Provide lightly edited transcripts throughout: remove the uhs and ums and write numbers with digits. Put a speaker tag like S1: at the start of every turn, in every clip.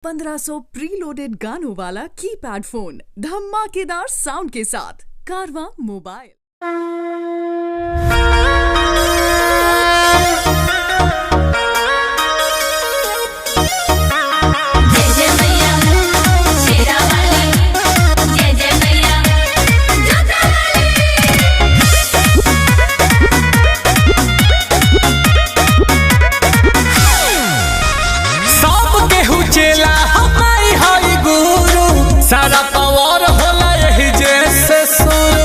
S1: 1500 preloaded गानों वाला keypad phone धमाकेदार साउंड के साथ कारवां मोबाइल।
S2: सारा पावर होला यही जैसे सुर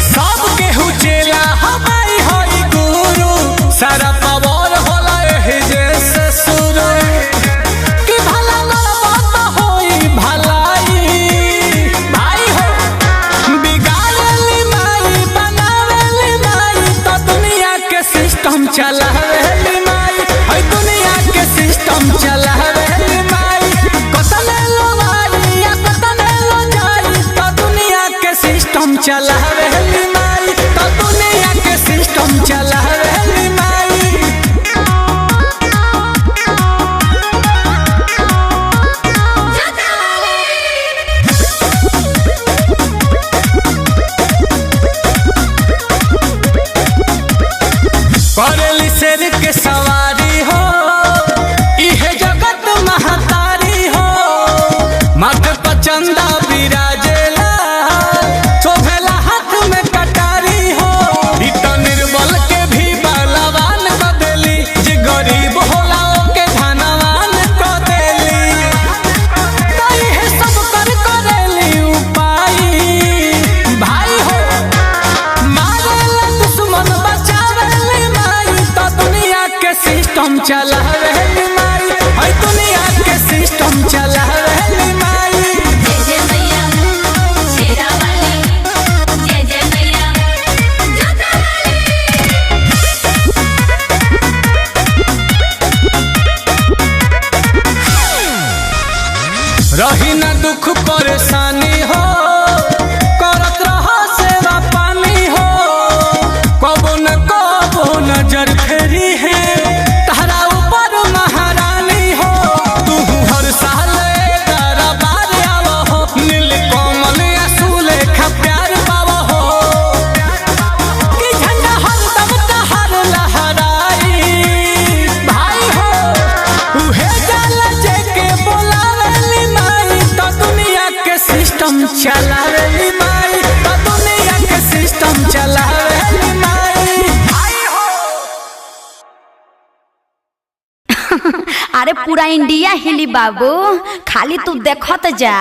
S2: सब केहू चेला हमारी हई गुरु। सारा पावर होला यही जैसे सुर कि भला करबा होई भलाई भाई हो बिगाड़ली माई बनावेली माई तो दुनिया के सिस्टम चलावेली माई हई दुनिया के सिस्टम चलावेली सिस्टम चलावेली माई तो दुनिया के सिस्टम चलावेली माई। करेली शेर के सवारी हो इहे जगत महतारी हो माथे पर चंदा विराजेला सिस्टम चलावेली माई हई दुनिया के सिस्टम चलावेली माई।
S3: जय जय मैया शेरा वाली जय जय मैया जोता
S2: वाली रही ना दुख परेशानी हो करत रहो सेवा पानी हो कबो न नजर फेरी है चलावेली माई तो दुनिया के सिस्टम चलावेली माई।
S4: अरे पूरा इंडिया हिली बाबू, खाली तू देखत जा।